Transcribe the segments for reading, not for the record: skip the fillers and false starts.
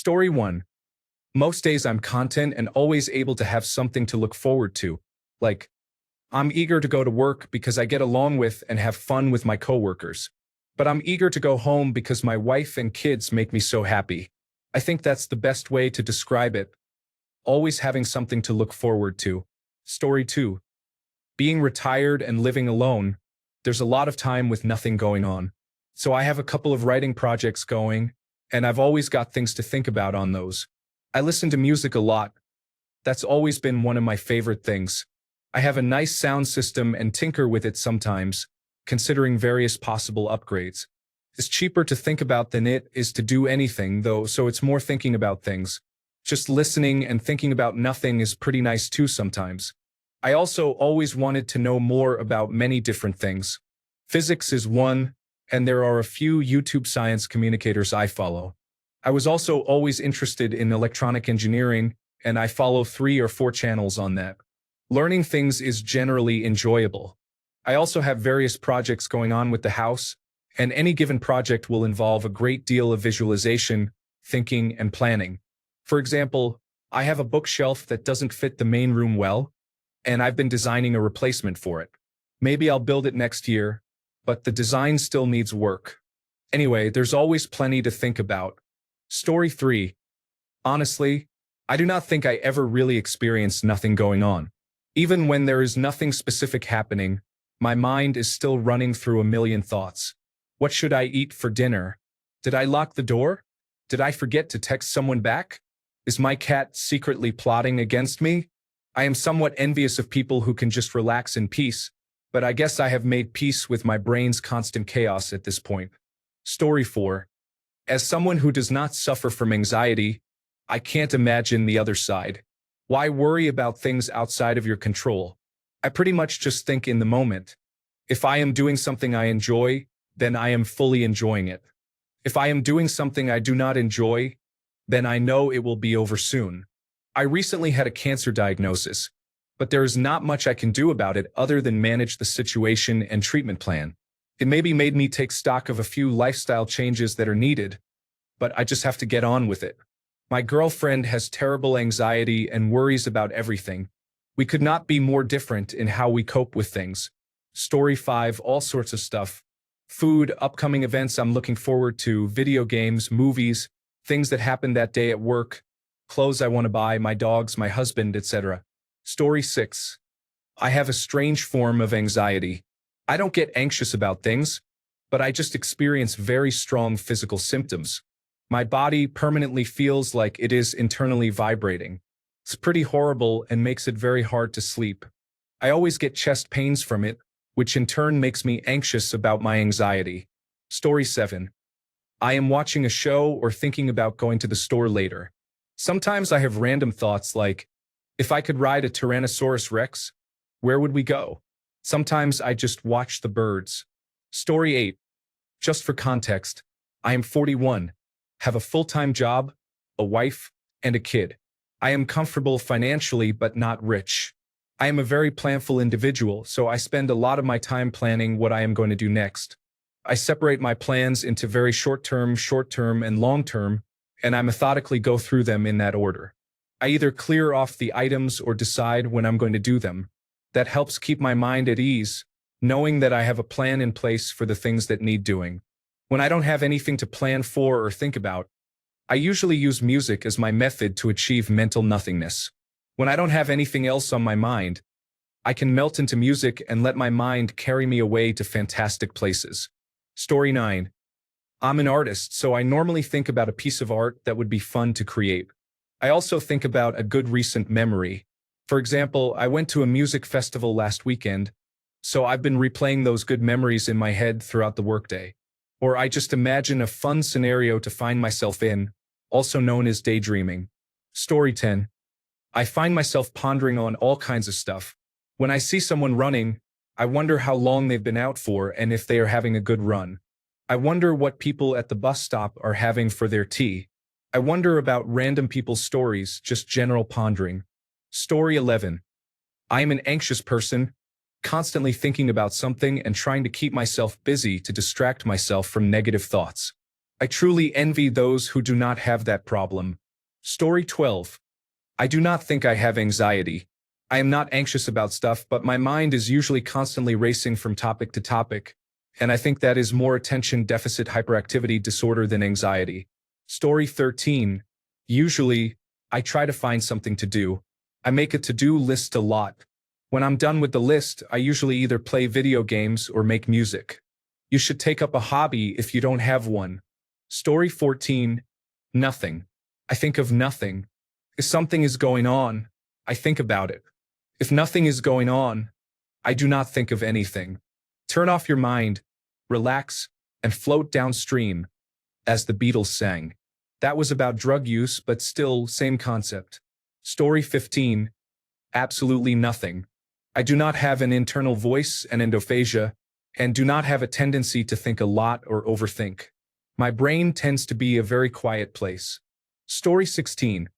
Story 1. Most days I'm content and always able to have something to look forward to. Like, I'm eager to go to work because I get along with and have fun with my coworkers. But I'm eager to go home because my wife and kids make me so happy. I think that's the best way to describe it. Always having something to look forward to. Story 2. Being retired and living alone, there's a lot of time with nothing going on. So I have a couple of writing projects going, and I've always got things to think about on those. I listen to music a lot. That's always been one of my favorite things. I have a nice sound system and tinker with it sometimes, considering various possible upgrades. It's cheaper to think about than it is to do anything, though, so it's more thinking about things. Just listening and thinking about nothing is pretty nice too sometimes. I also always wanted to know more about many different things. Physics is one, and there are a few YouTube science communicators I follow. I was also always interested in electronic engineering, and I follow 3 or 4 channels on that. Learning things is generally enjoyable. I also have various projects going on with the house, and any given project will involve a great deal of visualization, thinking, and planning. For example, I have a bookshelf that doesn't fit the main room well, and I've been designing a replacement for it. Maybe I'll build it next year, but the design still needs work. Anyway, there's always plenty to think about. Story 3. Honestly, I do not think I ever really experienced nothing going on. Even when there is nothing specific happening, my mind is still running through a million thoughts. What should I eat for dinner? Did I lock the door? Did I forget to text someone back? Is my cat secretly plotting against me? I am somewhat envious of people who can just relax in peace, but I guess I have made peace with my brain's constant chaos at this point. Story 4. As someone who does not suffer from anxiety, I can't imagine the other side. Why worry about things outside of your control? I pretty much just think in the moment. If I am doing something I enjoy, then I am fully enjoying it. If I am doing something I do not enjoy, then I know it will be over soon. I recently had a cancer diagnosis, but there is not much I can do about it other than manage the situation and treatment plan. It maybe made me take stock of a few lifestyle changes that are needed, but I just have to get on with it. My girlfriend has terrible anxiety and worries about everything. We could not be more different in how we cope with things. Story 5, all sorts of stuff. Food, upcoming events I'm looking forward to, video games, movies, things that happened that day at work, clothes I want to buy, my dogs, my husband, etc. Story 6. I have a strange form of anxiety. I don't get anxious about things, but I just experience very strong physical symptoms. My body permanently feels like it is internally vibrating. It's pretty horrible and makes it very hard to sleep. I always get chest pains from it, which in turn makes me anxious about my anxiety. Story 7. I am watching a show or thinking about going to the store later. Sometimes I have random thoughts like, if I could ride a Tyrannosaurus Rex, where would we go? Sometimes I just watch the birds. Story 8. Just for context, I am 41, have a full-time job, a wife, and a kid. I am comfortable financially but not rich. I am a very planful individual, so I spend a lot of my time planning what I am going to do next. I separate my plans into very short-term, and long-term, and I methodically go through them in that order. I either clear off the items or decide when I'm going to do them. That helps keep my mind at ease, knowing that I have a plan in place for the things that need doing. When I don't have anything to plan for or think about, I usually use music as my method to achieve mental nothingness. When I don't have anything else on my mind, I can melt into music and let my mind carry me away to fantastic places. Story 9. I'm an artist, so I normally think about a piece of art that would be fun to create. I also think about a good recent memory. For example, I went to a music festival last weekend, so I've been replaying those good memories in my head throughout the workday. Or I just imagine a fun scenario to find myself in, also known as daydreaming. Story 10. I find myself pondering on all kinds of stuff. When I see someone running, I wonder how long they've been out for and if they are having a good run. I wonder what people at the bus stop are having for their tea. I wonder about random people's stories, just general pondering. Story 11. I am an anxious person, constantly thinking about something and trying to keep myself busy to distract myself from negative thoughts. I truly envy those who do not have that problem. Story 12. I do not think I have anxiety. I am not anxious about stuff, but my mind is usually constantly racing from topic to topic, and I think that is more attention deficit hyperactivity disorder than anxiety. Story 13. Usually, I try to find something to do. I make a to-do list a lot. When I'm done with the list, I usually either play video games or make music. You should take up a hobby if you don't have one. Story 14. Nothing. I think of nothing. If something is going on, I think about it. If nothing is going on, I do not think of anything. Turn off your mind, relax, and float downstream, as the Beatles sang. That was about drug use, but still, same concept. Story 15. Absolutely nothing. I do not have an internal voice and endophagia, and do not have a tendency to think a lot or overthink. My brain tends to be a very quiet place. Story 16.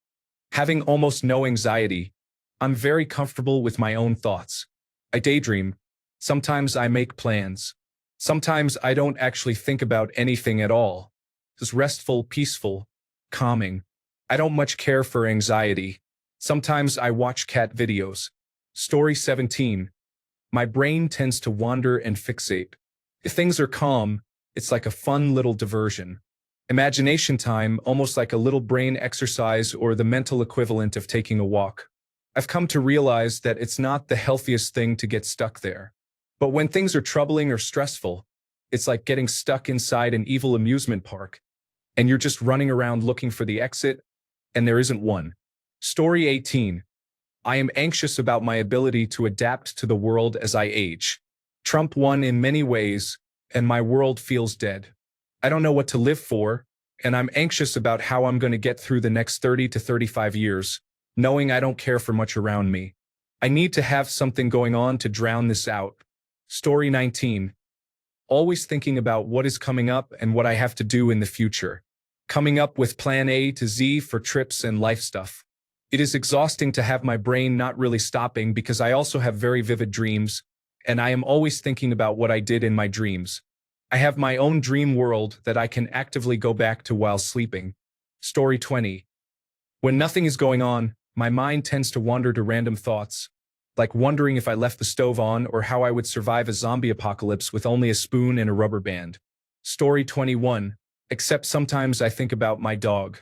Having almost no anxiety. I'm very comfortable with my own thoughts. I daydream. Sometimes I make plans. Sometimes I don't actually think about anything at all. It's restful, peaceful, calming. I don't much care for anxiety. Sometimes I watch cat videos. Story 17. My brain tends to wander and fixate. If things are calm, it's like a fun little diversion. Imagination time, almost like a little brain exercise or the mental equivalent of taking a walk. I've come to realize that it's not the healthiest thing to get stuck there. But when things are troubling or stressful, it's like getting stuck inside an evil amusement park, and you're just running around looking for the exit, and there isn't one. Story 18. I am anxious about my ability to adapt to the world as I age. Trump won in many ways, and my world feels dead. I don't know what to live for, and I'm anxious about how I'm going to get through the next 30 to 35 years, knowing I don't care for much around me. I need to have something going on to drown this out. Story 19. Always thinking about what is coming up and what I have to do in the future. Coming up with plan A to Z for trips and life stuff. It is exhausting to have my brain not really stopping because I also have very vivid dreams, and I am always thinking about what I did in my dreams. I have my own dream world that I can actively go back to while sleeping. Story 20. When nothing is going on, my mind tends to wander to random thoughts, like wondering if I left the stove on or how I would survive a zombie apocalypse with only a spoon and a rubber band. Story 21. Except sometimes I think about my dog.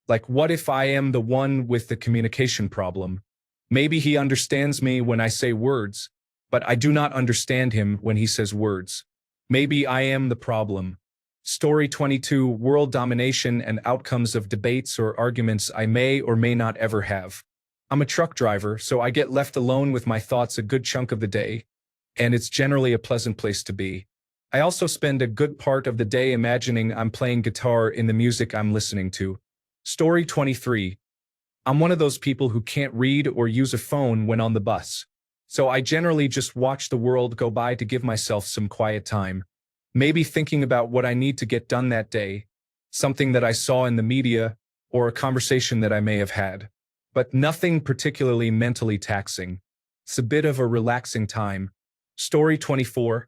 Like, what if I am the one with the communication problem? Maybe he understands me when I say words, but I do not understand him when he says words. Maybe I am the problem. Story 22. World domination and outcomes of debates or arguments I may or may not ever have. I'm a truck driver, so I get left alone with my thoughts a good chunk of the day, and it's generally a pleasant place to be. I also spend a good part of the day imagining I'm playing guitar in the music I'm listening to. Story 23. I'm one of those people who can't read or use a phone when on the bus. So I generally just watch the world go by to give myself some quiet time. Maybe thinking about what I need to get done that day, something that I saw in the media, or a conversation that I may have had. But nothing particularly mentally taxing. It's a bit of a relaxing time. Story 24.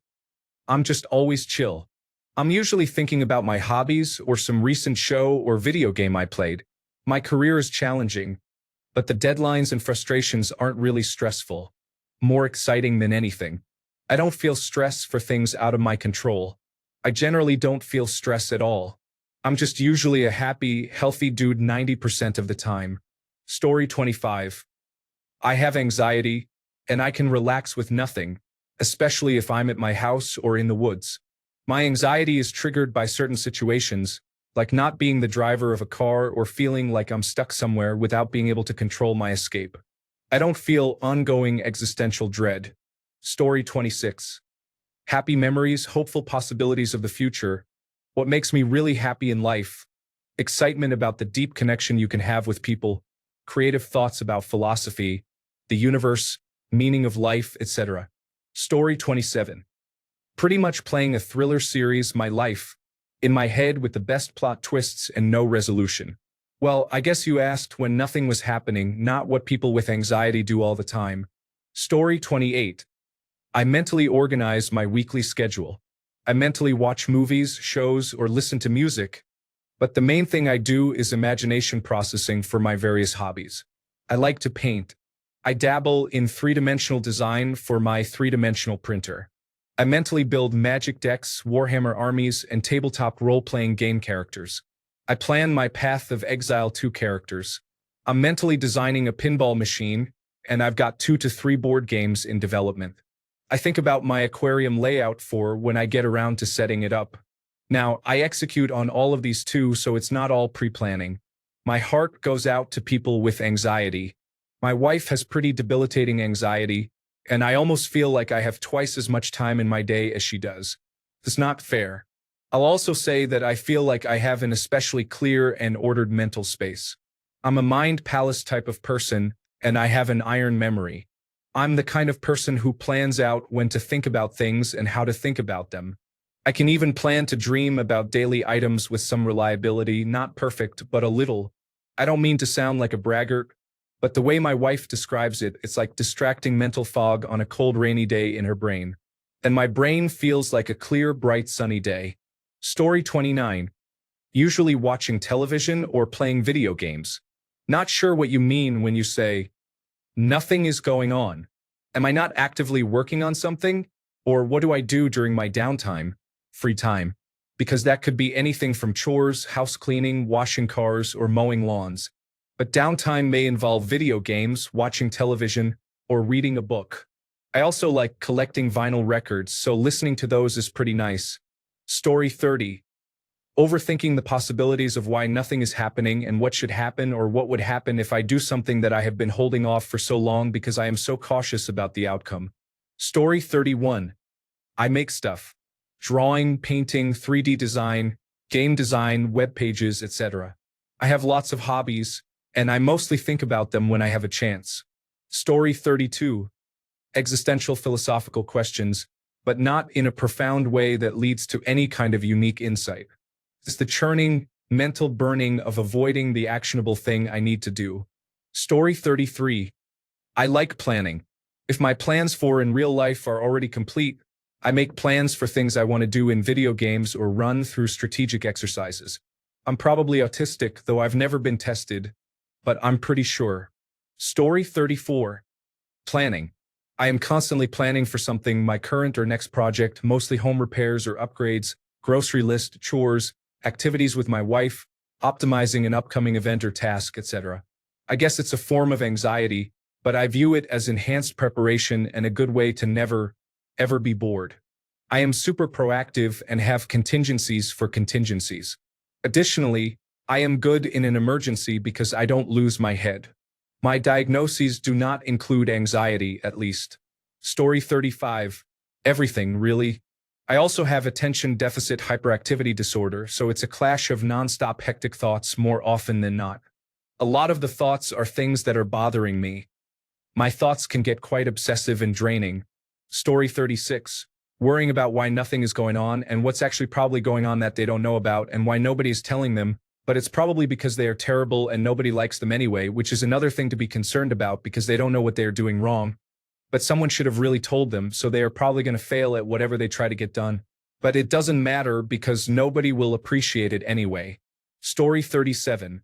I'm just always chill. I'm usually thinking about my hobbies or some recent show or video game I played. My career is challenging, but the deadlines and frustrations aren't really stressful. More exciting than anything. I don't feel stress for things out of my control. I generally don't feel stress at all. I'm just usually a happy, healthy dude 90% of the time. Story 25. I have anxiety, and I can relax with nothing, especially if I'm at my house or in the woods. My anxiety is triggered by certain situations, like not being the driver of a car or feeling like I'm stuck somewhere without being able to control my escape. I don't feel ongoing existential dread. Story 26. Happy memories, hopeful possibilities of the future. What makes me really happy in life? Excitement about the deep connection you can have with people, creative thoughts about philosophy, the universe, meaning of life, etc. Story 27. Pretty much playing a thriller series, my life, in my head with the best plot twists and no resolution. Well, I guess you asked when nothing was happening, not what people with anxiety do all the time. Story 28. I mentally organize my weekly schedule. I mentally watch movies, shows, or listen to music, But the main thing I do is imagination processing for my various hobbies. I like to paint. I dabble in three-dimensional design for my three-dimensional printer. I mentally build magic decks, Warhammer armies, and tabletop role-playing game characters. I plan my Path of Exile 2 characters. I'm mentally designing a pinball machine, and I've got 2 to 3 board games in development. I think about my aquarium layout for when I get around to setting it up. Now, I execute on all of these too, so it's not all pre-planning. My heart goes out to people with anxiety. My wife has pretty debilitating anxiety, and I almost feel like I have twice as much time in my day as she does. It's not fair. I'll also say that I feel like I have an especially clear and ordered mental space. I'm a mind palace type of person, and I have an iron memory. I'm the kind of person who plans out when to think about things and how to think about them. I can even plan to dream about daily items with some reliability, not perfect, but a little. I don't mean to sound like a braggart, but the way my wife describes it, it's like distracting mental fog on a cold, rainy day in her brain. And my brain feels like a clear, bright, sunny day. Story 29. Usually watching television or playing video games. Not sure what you mean when you say, nothing is going on. Am I not actively working on something? Or what do I do during my downtime, free time? Because that could be anything from chores, house cleaning, washing cars, or mowing lawns. But downtime may involve video games, watching television, or reading a book. I also like collecting vinyl records, so listening to those is pretty nice. Story 30. Overthinking the possibilities of why nothing is happening and what should happen or what would happen if I do something that I have been holding off for so long because I am so cautious about the outcome. Story 31. I make stuff. Drawing, painting, 3D design, game design, web pages, etc. I have lots of hobbies, and I mostly think about them when I have a chance. Story 32. Existential philosophical questions, but not in a profound way that leads to any kind of unique insight. It's the churning, mental burning of avoiding the actionable thing I need to do. Story 33. I like planning. If my plans for in real life are already complete, I make plans for things I want to do in video games or run through strategic exercises. I'm probably autistic, though I've never been tested, but I'm pretty sure. Story 34. Planning. I am constantly planning for something, my current or next project, mostly home repairs or upgrades, grocery list, chores, activities with my wife, optimizing an upcoming event or task, etc. I guess it's a form of anxiety, but I view it as enhanced preparation and a good way to never, ever be bored. I am super proactive and have contingencies for contingencies. Additionally, I am good in an emergency because I don't lose my head. My diagnoses do not include anxiety, at least. Story 35. Everything, really. I also have attention deficit hyperactivity disorder, so it's a clash of nonstop hectic thoughts more often than not. A lot of the thoughts are things that are bothering me. My thoughts can get quite obsessive and draining. Story 36. Worrying about why nothing is going on and what's actually probably going on that they don't know about and why nobody is telling them, but it's probably because they are terrible and nobody likes them anyway, which is another thing to be concerned about because they don't know what they are doing wrong. But someone should have really told them, so they are probably going to fail at whatever they try to get done. But it doesn't matter because nobody will appreciate it anyway. Story 37.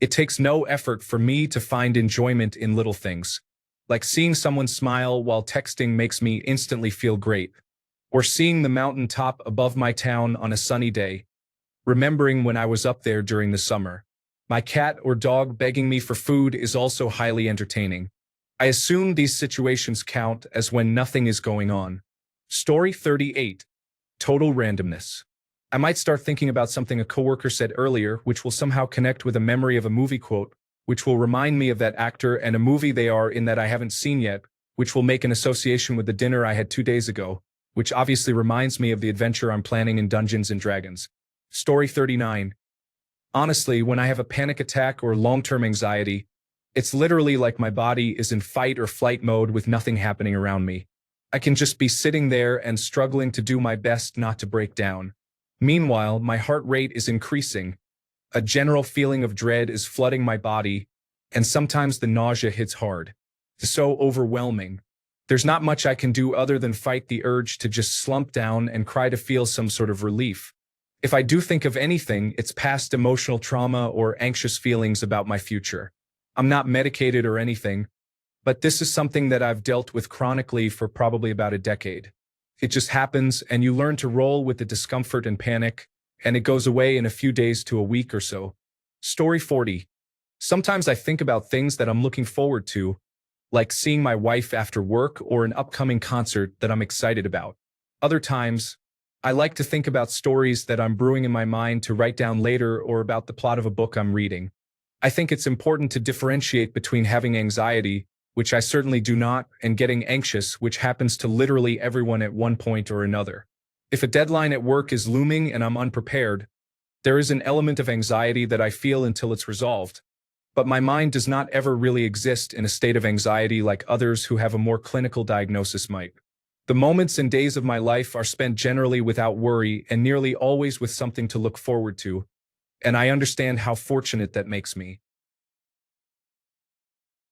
It takes no effort for me to find enjoyment in little things. Like seeing someone smile while texting makes me instantly feel great. Or seeing the mountain top above my town on a sunny day. Remembering when I was up there during the summer. My cat or dog begging me for food is also highly entertaining. I assume these situations count as when nothing is going on. Story 38. Total randomness. I might start thinking about something a coworker said earlier, which will somehow connect with a memory of a movie quote, which will remind me of that actor and a movie they are in that I haven't seen yet, which will make an association with the dinner I had 2 days ago, which obviously reminds me of the adventure I'm planning in Dungeons and Dragons. Story 39. Honestly, when I have a panic attack or long-term anxiety, it's literally like my body is in fight or flight mode with nothing happening around me. I can just be sitting there and struggling to do my best not to break down. Meanwhile, my heart rate is increasing. A general feeling of dread is flooding my body, and sometimes the nausea hits hard. It's so overwhelming. There's not much I can do other than fight the urge to just slump down and cry to feel some sort of relief. If I do think of anything, it's past emotional trauma or anxious feelings about my future. I'm not medicated or anything, but this is something that I've dealt with chronically for probably about a decade. It just happens, and you learn to roll with the discomfort and panic, and it goes away in a few days to a week or so. Story 40. Sometimes I think about things that I'm looking forward to, like seeing my wife after work or an upcoming concert that I'm excited about. Other times, I like to think about stories that I'm brewing in my mind to write down later or about the plot of a book I'm reading. I think it's important to differentiate between having anxiety, which I certainly do not, and getting anxious, which happens to literally everyone at one point or another. If a deadline at work is looming and I'm unprepared, there is an element of anxiety that I feel until it's resolved. But my mind does not ever really exist in a state of anxiety like others who have a more clinical diagnosis might. The moments and days of my life are spent generally without worry and nearly always with something to look forward to, and I understand how fortunate that makes me.